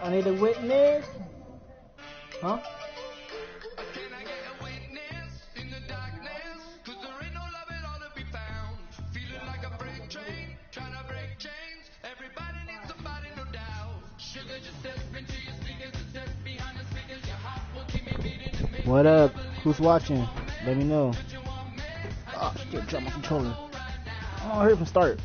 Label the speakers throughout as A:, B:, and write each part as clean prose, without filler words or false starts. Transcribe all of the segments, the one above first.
A: I need a witness. Huh? What up? Who's watching? Let me know. Oh, shit, drop my controller. Oh, hurry up and start.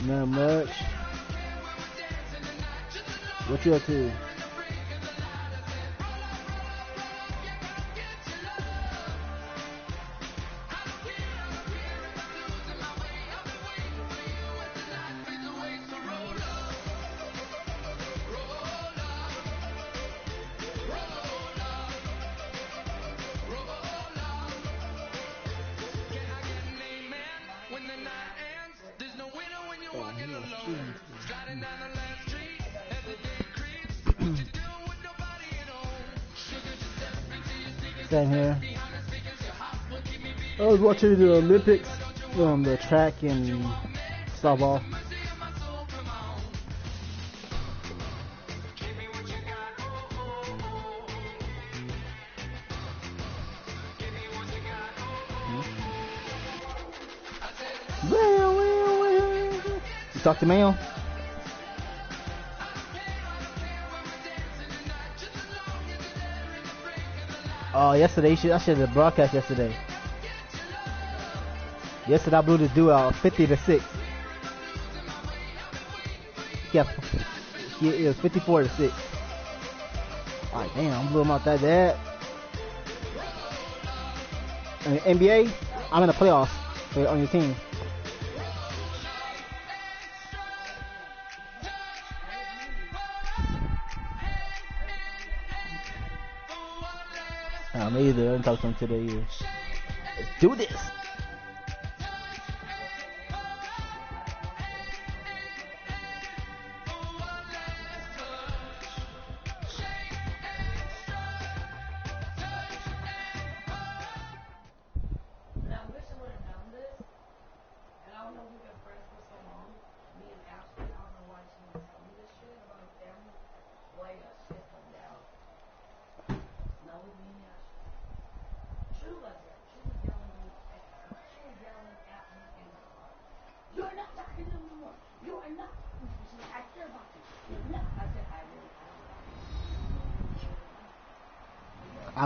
A: Not much. What you up to? Same here. I was watching the Olympics, the track and softball. You talk to Mayo? Oh, yesterday, I should have broadcast yesterday. Yesterday I blew the dude out 50-6. Yeah, it was 54-6. Alright, damn, I blew him out that bad. NBA, I'm in the playoffs on your team. Me either. I didn't talk to him today either. Let's do this.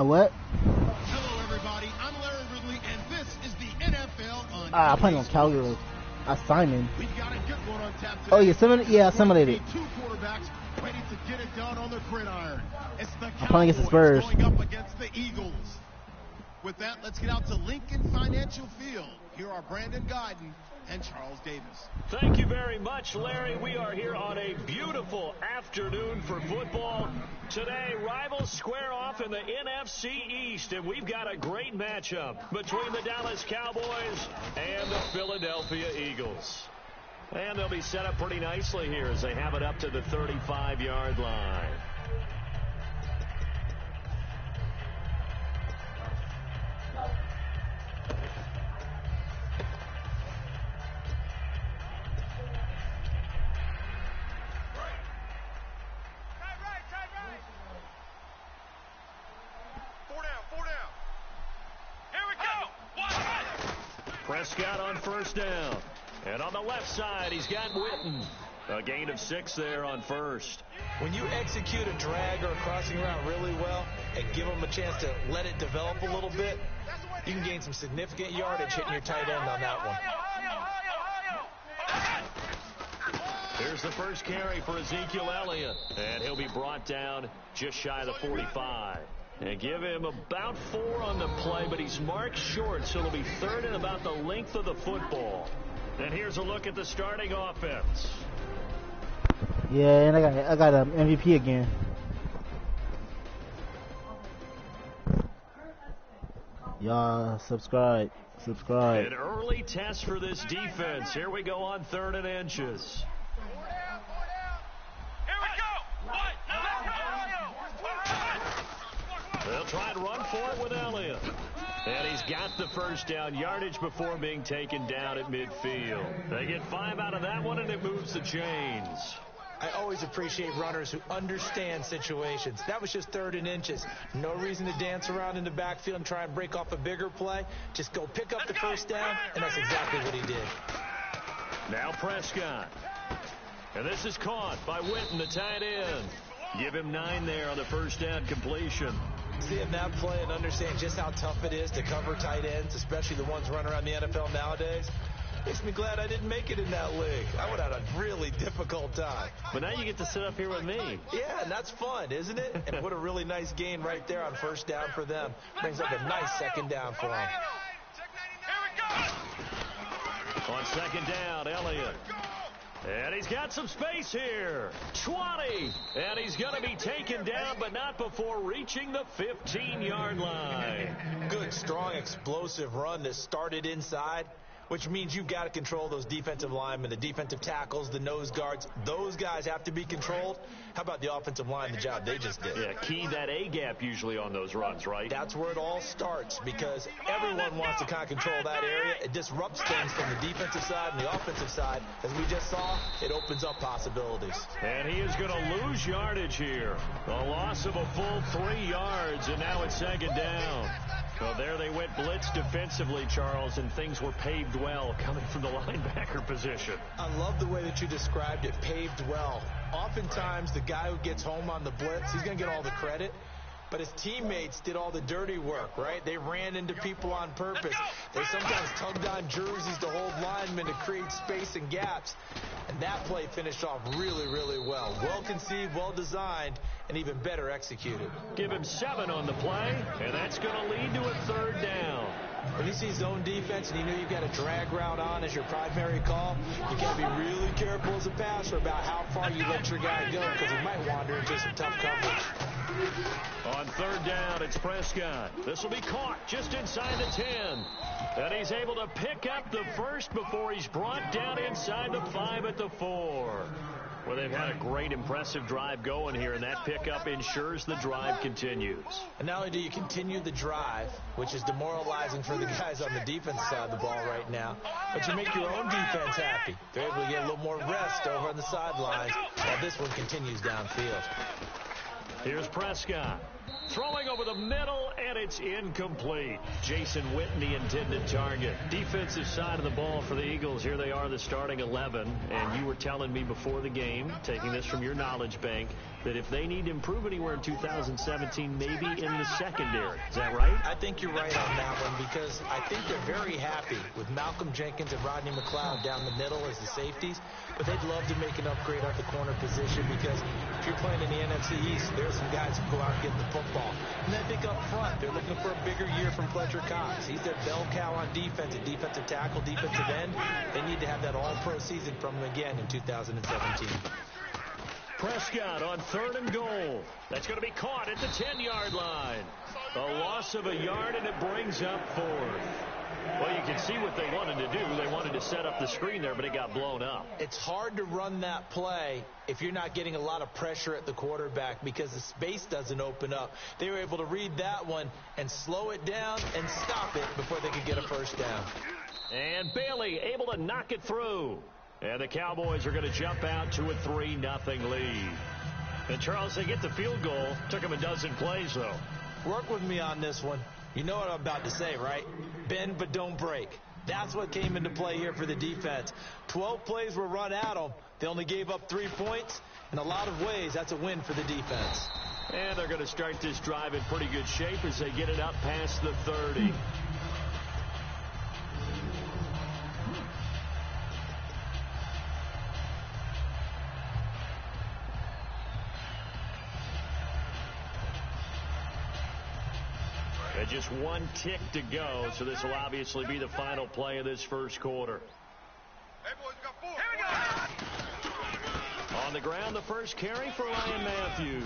A: What?
B: Hello, everybody. I'm Larry Ridley, and this is the NFL on.
A: I'm playing on Calgary. Simon.
B: We've got a good one on tap today.
A: Oh, yeah, assimilated.
B: Two quarterbacks ready to get it done on the gridiron. It's the
A: I'm playing against the Spurs.
B: Going up against the Eagles. With that, let's get out to Lincoln Financial Field. Here are Brandon Guyton and Charles Davis.
C: Thank you very much, Larry. We are here on a beautiful afternoon for football. Today, rivals square off in the NFC East, and we've got a great matchup between the Dallas Cowboys and the Philadelphia Eagles. And they'll be set up pretty nicely here as they have it up to the 35-yard line. Prescott on first down. And on the left side, he's got Witten. A gain of 6 there on first.
D: When you execute a drag or a crossing route really well and give them a chance to let it develop a little bit, you can gain some significant yardage hitting your tight end on that one.
C: Here's the first carry for Ezekiel Elliott. And he'll be brought down just shy of the 45. And give him about 4 on the play, but he's marked short, so it'll be third and about the length of the football. And here's a look at the starting offense.
A: Yeah, and I got an MVP again. Y'all subscribe.
C: An early test for this defense. Here we go on 3rd and inches. They'll try and run for it with Elliott. And he's got the first down, yardage before being taken down at midfield. They get 5 out of that one, and it moves the chains.
D: I always appreciate runners who understand situations. That was just 3rd and inches. No reason to dance around in the backfield and try and break off a bigger play. Just go pick up the first down, and that's exactly what he did.
C: Now Prescott. And this is caught by Witten, the tight end. Give him 9 there on the first down completion.
D: Seeing that play and understand just how tough it is to cover tight ends, especially the ones running around the NFL nowadays, makes me glad I didn't make it in that league. I would have had a really difficult time.
C: But now you get to sit up here with me.
D: Yeah, and that's fun, isn't it? And what a really nice gain right there on first down for them. Brings up a nice 2nd down for them.
C: On 2nd down, Elliott. And he's got some space here. 20. And he's going to be taken down, but not before reaching the 15-yard line.
D: Good, strong, explosive run that started inside, which means you've got to control those defensive linemen, the defensive tackles, the nose guards. Those guys have to be controlled. How about the offensive line, the job they just did?
C: Yeah, key that A-gap usually on those runs, right?
D: That's where it all starts, because everyone wants to kind of control that area. It disrupts things from the defensive side and the offensive side. As we just saw, it opens up possibilities.
C: And he is going to lose yardage here. A loss of a full 3 yards, and now it's 2nd down. Well, there they went blitz defensively, Charles, and things were paved well coming from the linebacker position.
D: I love the way that you described it, paved well. Oftentimes, the guy who gets home on the blitz, he's going to get all the credit. But his teammates did all the dirty work, right? They ran into people on purpose. They sometimes tugged on jerseys to hold linemen to create space and gaps. And that play finished off really, really well. Well conceived, well designed, and even better executed.
C: Give him 7 on the play, and that's going to lead to a 3rd down.
D: When you see zone defense and you know you've got a drag route on as your primary call, you got to be really careful as a passer about how far you let your guy go, because he might wander into some tough coverage.
C: On 3rd down, it's Prescott. This will be caught just inside the 10. And he's able to pick up the first before he's brought down inside the 5 at the 4. Well, they've had a great, impressive drive going here, and that pickup ensures the drive continues.
D: And not only do you continue the drive, which is demoralizing for the guys on the defense side of the ball right now, but you make your own defense happy. They're able to get a little more rest over on the sidelines while this one continues downfield.
C: Here's Prescott. Throwing over the middle, and it's incomplete. Jason Witten, the intended target. Defensive side of the ball for the Eagles. Here they are, the starting 11. And you were telling me before the game, taking this from your knowledge bank, that if they need to improve anywhere in 2017, maybe in the secondary. Is that right?
D: I think you're right on that one, because I think they're very happy with Malcolm Jenkins and Rodney McLeod down the middle as the safeties. But they'd love to make an upgrade at the corner position, because if you're playing in the NFC East, there's some guys who go out and get the football. And I think up front, they're looking for a bigger year from Fletcher Cox. He's their bell cow on defense, a defensive tackle, defensive end. They need to have that all-pro season from him again in 2017.
C: Prescott on 3rd and goal. That's going to be caught at the 10-yard line. A loss of a yard, and it brings up 4th. Well, you can see what they wanted to do. They wanted to set up the screen there, but it got blown up.
D: It's hard to run that play if you're not getting a lot of pressure at the quarterback, because the space doesn't open up. They were able to read that one and slow it down and stop it before they could get a first down.
C: And Bailey able to knock it through. And the Cowboys are going to jump out to a 3-0 lead. And, Charles, they get the field goal. Took them a dozen plays, though.
D: Work with me on this one. You know what I'm about to say, right? Bend but don't break. That's what came into play here for the defense. 12 plays were run at them. They only gave up 3 points. In a lot of ways, that's a win for the defense.
C: And they're going to start this drive in pretty good shape as they get it up past the 30. And just 1 tick to go, so this will obviously be the final play of this first quarter.
E: Hey, boys, we got 4. Here we go.
C: On the ground, the first carry for Ryan Matthews.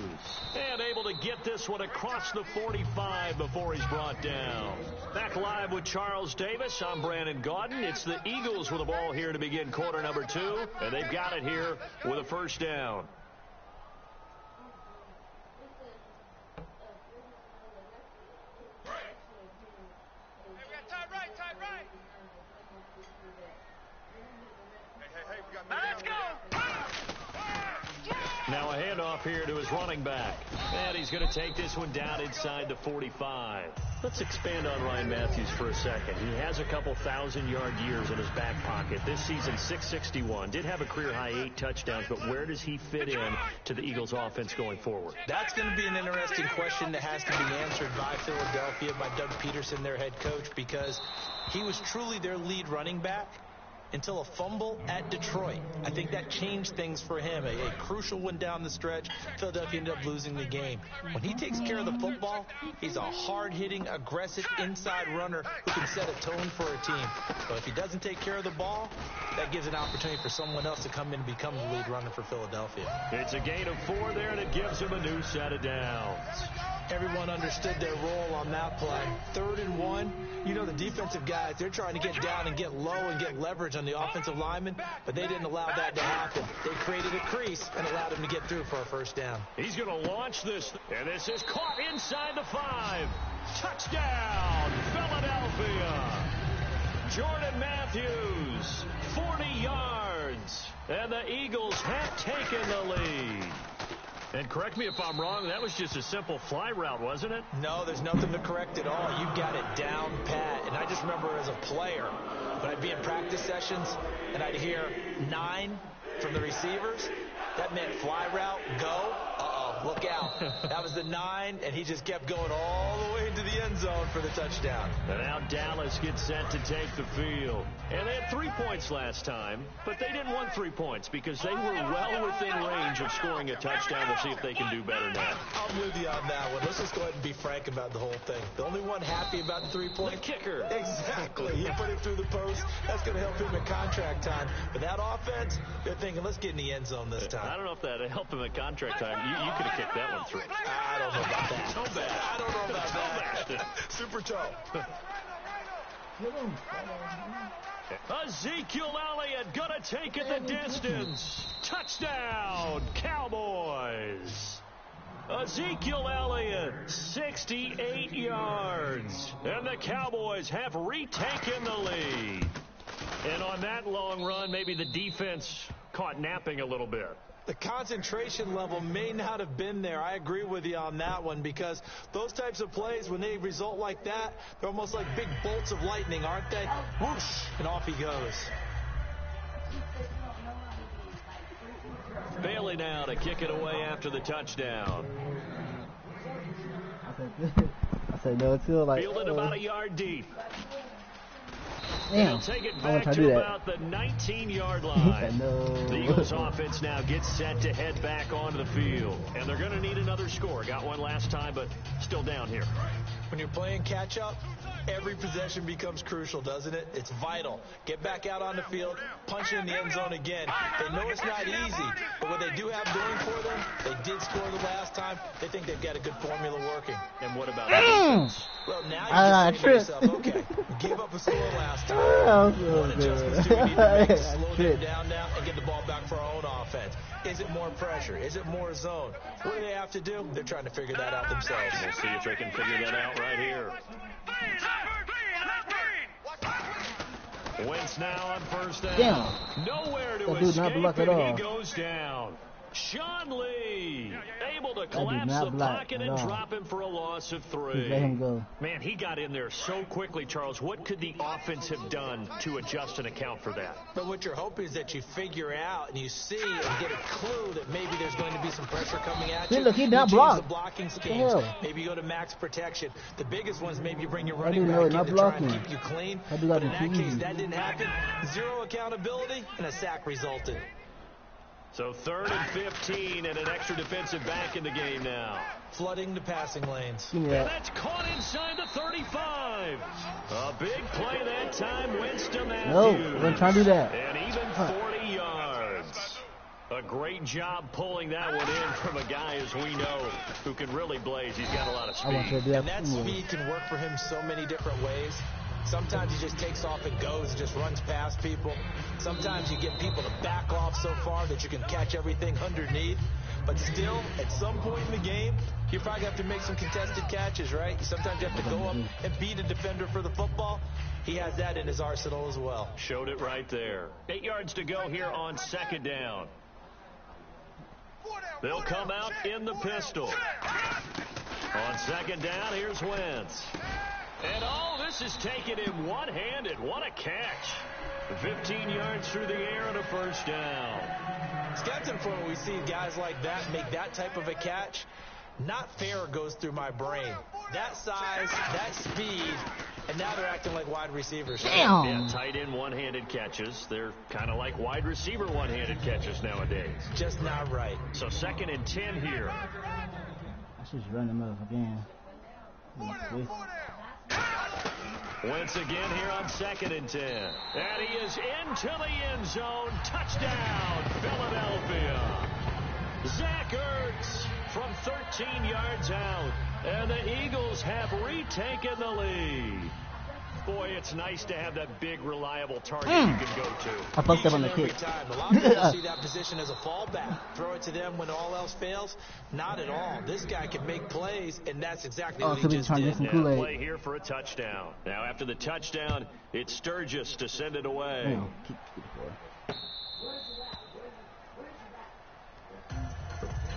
C: And able to get this one across the 45 before he's brought down. Back live with Charles Davis. I'm Brandon Gaudin. It's the Eagles with the ball here to begin quarter number 2. And they've got it here with a first down. Now a handoff here to his running back. And he's going to take this one down inside the 45. Let's expand on Ryan Matthews for a second. He has a couple 1,000-yard years in his back pocket. This season, 661. Did have a career-high 8 touchdowns, but where does he fit in to the Eagles' offense going forward?
D: That's going to be an interesting question that has to be answered by Philadelphia, by Doug Peterson, their head coach, because he was truly their lead running back until a fumble at Detroit. I think that changed things for him. A crucial one down the stretch. Philadelphia ended up losing the game. When he takes care of the football, he's a hard-hitting, aggressive inside runner who can set a tone for a team. But if he doesn't take care of the ball, that gives an opportunity for someone else to come in and become the lead runner for Philadelphia.
C: It's a gain of 4 there, and it gives him a new set of downs.
D: Everyone understood their role on that play. 3rd and 1. You know, the defensive guys, they're trying to get down and get low and get leverage on the offensive lineman, but they didn't allow that to happen. They created a crease and allowed him to get through for a first down.
C: He's going to launch this, and this is caught inside the 5. Touchdown, Philadelphia. Jordan Matthews, 40 yards, and the Eagles have taken the lead. And correct me if I'm wrong, that was just a simple fly route, wasn't it?
D: No, there's nothing to correct at all. You've got it down pat. And I just remember as a player, when I'd be in practice sessions and I'd hear 9 from the receivers, that meant fly route, go. Look out. That was the 9, and he just kept going all the way into the end zone for the touchdown.
C: And now Dallas gets set to take the field. And they had 3 points last time, but they didn't want 3 points because they were well within range of scoring a touchdown. We'll see if they can do better now.
D: I'm with you on that one. Let's just go ahead and be frank about the whole thing. The only one happy about the 3-point?
C: The kicker.
D: Exactly. He put it through the post. That's going to help him in contract time. But that offense, they're thinking, let's get in the end zone this time.
C: I don't know if that helped him at contract time. You could have kicked that one through.
D: I don't know about that.
C: So bad.
D: I don't know about that. Super toe.
C: Ezekiel Elliott gonna take it the distance. Touchdown, Cowboys. Ezekiel Elliott, 68 yards. And the Cowboys have retaken the lead. And on that long run, maybe the defense caught napping a little bit.
D: The concentration level may not have been there. I agree with you on that one because those types of plays, when they result like that, they're almost like big bolts of lightning, aren't they? Whoosh, and off he goes.
C: Bailey now to kick it away after the touchdown.
A: I said no till like.
C: Fielded about a yard deep.
A: Damn.
C: They'll take it back to about the 19-yard line.
A: No.
C: The Eagles offense now gets set to head back onto the field. And they're going to need another score. Got one last time, but still down here.
D: When you're playing catch-up, every possession becomes crucial, doesn't it? It's vital. Get back out on the field, punch it in the end zone again. They know it's not easy, but what they do have going for them, they did score the last time. They think they've got a good formula working.
C: And what about defense?
D: Well, now you can say to yourself, okay, gave up a score last time. What adjustments do we need to make? Slow them down now and get the ball back for our own offense. Is it more pressure? Is it more zone? What do they have to do? They're trying to figure that out themselves.
C: We'll see if they can figure that out right here. Wentz now on first down.
A: Damn.
C: Nowhere to
A: That dude not
C: escape,
A: block at
C: and
A: all.
C: he goes down. Sean Lee able to
A: did
C: collapse
A: not
C: the
A: block
C: pocket
A: at
C: and
A: all.
C: drop him for a loss of 3.
A: Just let him go.
C: Man, he got in there so quickly, Charles. What could the offense have done to adjust and account for that?
D: But what you're hoping is that you figure out and you see and get a clue that maybe there's going to be some pressure coming at you.
A: Look, he
D: You
A: not
D: change
A: blocked.
D: the blocking
A: What the
D: schemes.
A: hell?
D: Maybe you go to max protection. The biggest ones, maybe you bring your
A: I
D: running
A: didn't know
D: back
A: not
D: in to try and
A: blocking.
D: keep you clean.
A: I do
D: But
A: that
D: in
A: in
D: that case,
A: TV.
D: that didn't happen. 0 accountability and a sack resulted.
C: So 3rd and 15 and an extra defensive back in the game now.
D: Flooding the passing lanes.
A: Give me
C: And
A: that.
C: that's caught inside the 35. A big play that time. Winston Matthews.
A: No, we're gonna try to do that.
C: And even 40 yards. A great job pulling that one in from a guy, as we know, who can really blaze. He's got a lot of
A: I want you to
C: speed.
A: do that.
D: And that speed can work for him so many different ways. Sometimes he just takes off and goes and just runs past people. Sometimes you get people to back off so far that you can catch everything underneath. But still, at some point in the game, you probably have to make some contested catches, right? Sometimes you have to go up and beat a defender for the football. He has that in his arsenal as well.
C: Showed it right there. 8 yards to go here on 2nd down. They'll come out in the pistol. On second down, here's Wentz. And this is taken in one-handed. What a catch. 15 yards through the air and a first down.
D: It's got to the point where we see guys like that make that type of a catch. Not fair goes through my brain. That size, that speed, and now they're acting like wide receivers.
A: Damn.
C: Yeah, tight end one-handed catches. They're kind of like wide receiver one-handed catches nowadays.
D: Just not right.
C: So 2nd and 10 here.
A: I should just run them up again.
C: Wentz again here on 2nd and 10. And he is into the end zone. Touchdown, Philadelphia. Zach Ertz from 13 yards out. And the Eagles have retaken the lead. Boy, it's nice to have that big, reliable target you can go to.
A: I fucked up on the kick.
D: A lot of people see that position as a fallback. Throw it to them when all else fails. Not at all. This guy can make plays, and that's exactly what he just did.
C: Now play here for a touchdown. Now after the touchdown, it's Sturgis to send it away.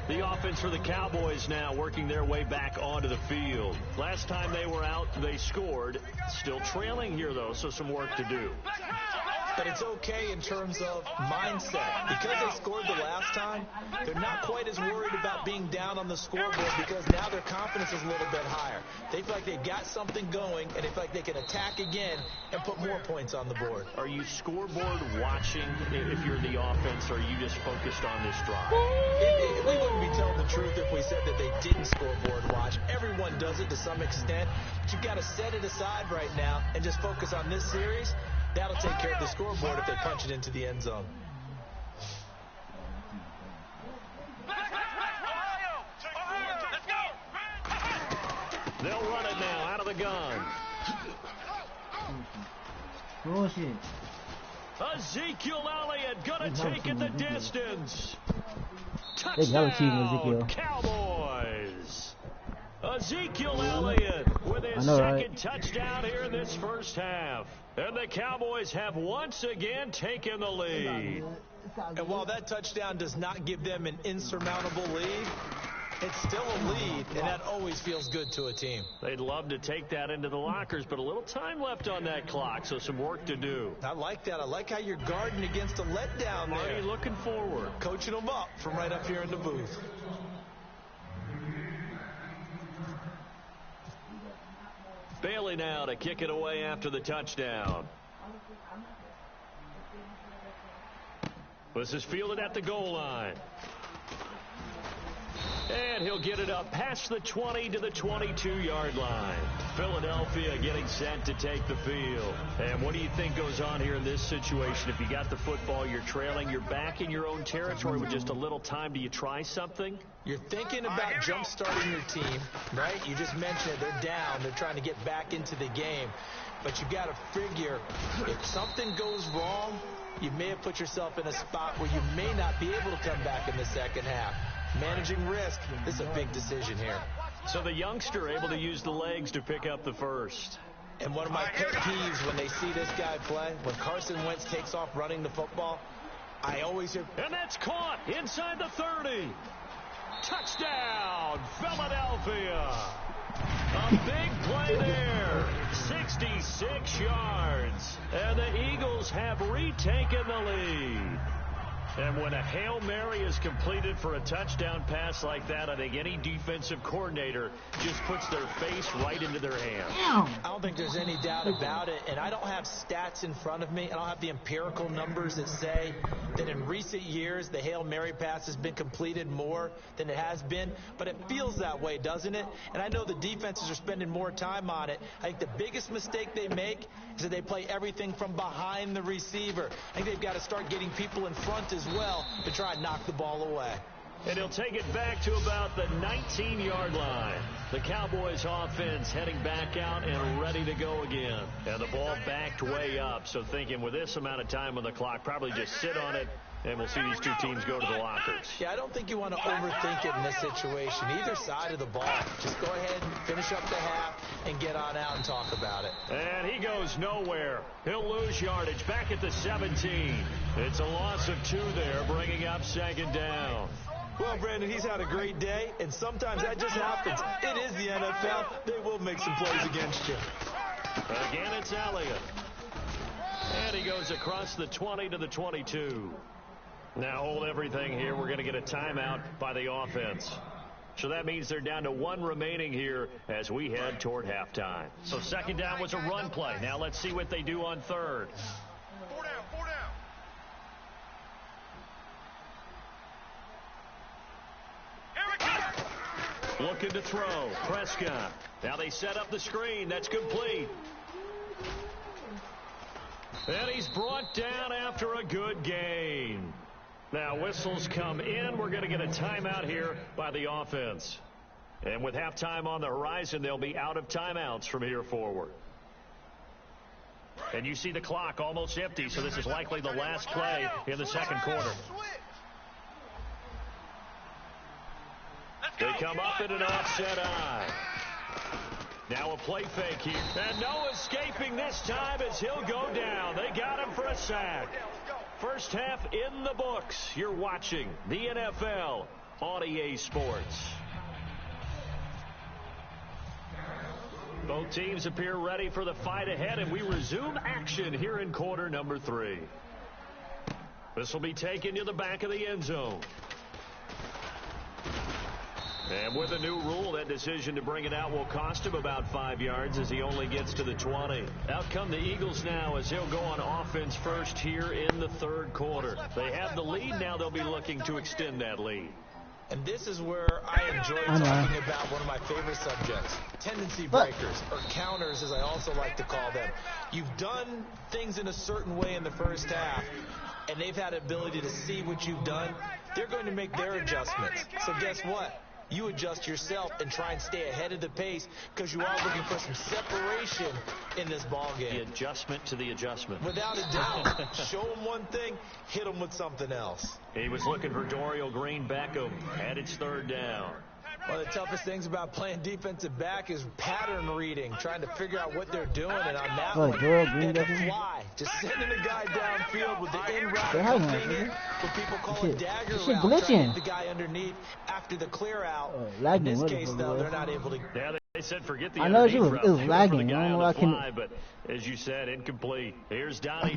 C: The offense for the Cowboys now working their way back onto the field. Last time they were out, they scored. Still trailing here, though, so some work to do.
D: But it's okay in terms of mindset. Because they scored the last time, they're not quite as worried about being down on the scoreboard because now their confidence is a little bit higher. They feel like they've got something going, and they feel like they can attack again and put more points on the board.
C: Are you scoreboard watching if you're the offense, or are you just focused on this drive?
D: We wouldn't be telling the truth if we said that they didn't scoreboard watch. Everyone does it to some extent, but you've got to set it aside right now and just focus on this series. That'll take care of the scoreboard if they punch it into the end zone.
C: They'll run it now out of the gun.
A: Bullshit.
C: Ezekiel Elliott gonna take it the distance.
A: Touchdown,
C: Cowboys. Ezekiel Elliott with his second touchdown here in this first half. And the Cowboys have once again taken the lead.
D: And while that touchdown does not give them an insurmountable lead, it's still a lead, and that always feels good to a team.
C: They'd love to take that into the lockers, but a little time left on that clock, so some work to do.
D: I like that. I like how you're guarding against a letdown there.
C: Are you looking forward?
D: Coaching them up from right up here in the booth.
C: Bailey now to kick it away after the touchdown. This is fielded at the goal line. And he'll get it up past the 20 to the 22-yard line. Philadelphia getting set to take the field. And what do you think goes on here in this situation? If you got the football, you're trailing, you're back in your own territory with just a little time. Do you try something?
D: You're thinking about jump-starting your team, right? You just mentioned it. They're down. They're trying to get back into the game. But you got to figure if something goes wrong, you may have put yourself in a spot where you may not be able to come back in the second half. Managing risk, this is a big decision here.
C: So the youngster able to use the legs to pick up the first.
D: And one of my pet peeves when they see this guy play, when Carson Wentz takes off running the football, I always hear...
C: And that's caught inside the 30. Touchdown, Philadelphia. A big play there. 66 yards. And the Eagles have retaken the lead. And when a Hail Mary is completed for a touchdown pass like that, I think any defensive coordinator just puts their face right into their hands.
D: I don't think there's any doubt about it. And I don't have stats in front of me. I don't have the empirical numbers that say that in recent years the Hail Mary pass has been completed more than it has been. But it feels that way, doesn't it? And I know the defenses are spending more time on it. I think the biggest mistake they make is that they play everything from behind the receiver. I think they've got to start getting people in front as well to try and knock the ball away.
C: And he'll take it back to about the 19-yard line. The Cowboys offense heading back out and ready to go again. And the ball backed way up. So thinking with this amount of time on the clock, probably just sit on it, and we'll see these two teams go to the lockers.
D: Yeah, I don't think you want to overthink it in this situation. Either side of the ball. Just go ahead and finish up the half and get on out and talk about it.
C: And he goes nowhere. He'll lose yardage back at the 17. It's a loss of 2 there, bringing up second down.
D: Well, Brandon, he's had a great day, and sometimes that just happens. It is the NFL. They will make some plays against you.
C: Again, it's Elliott. And he goes across the 20 to the 22. Now hold everything here. We're going to get a timeout by the offense. So that means they're down to one remaining here as we head toward halftime. So second down was a run play. Now let's see what they do on third.
E: 4 down, 4 down.
C: Looking to throw. Prescott. Now they set up the screen. That's complete. And he's brought down after a good gain. Now whistles come in. We're going to get a timeout here by the offense. And with halftime on the horizon, they'll be out of timeouts from here forward. And you see the clock almost empty, so this is likely the last play in the second quarter. They come up in an offset eye. Now a play fake here. And no escaping this time as he'll go down. They got him for a sack. First half in the books. You're watching the NFL on EA Sports. Both teams appear ready for the fight ahead, and we resume action here in quarter number 3. This will be taken to the back of the end zone. And with a new rule, that decision to bring it out will cost him about 5 yards as he only gets to the 20. Out come the Eagles now as he'll go on offense first here in the third quarter. They have the lead. Now they'll be looking to extend that lead.
D: And this is where I enjoy talking about one of my favorite subjects, tendency breakers, or counters as I also like to call them. You've done things in a certain way in the first half, and they've had the ability to see what you've done. They're going to make their adjustments. So guess what? You adjust yourself and try and stay ahead of the pace because you are looking for some separation in this ball game.
C: The adjustment to the adjustment.
D: Without a doubt. Show them one thing, hit them with something else.
C: He was looking for Dorial Green-Beckham, and it's third down.
D: One of the toughest things about playing defensive back is pattern reading, trying to figure out what they're doing, and on that one, and the fly. Just sending a guy downfield with the in-route finger, what people call a dagger route, trying to hit the guy underneath after the clear out. In this case, though, they're not able to.
C: Yeah, they said forget the
A: I know it
C: underneath
A: was
C: route.
A: lagging.
C: The guy
A: I don't know
C: on
A: why
C: the
A: I can.
C: fly, but as you said, incomplete. Here's Donnie.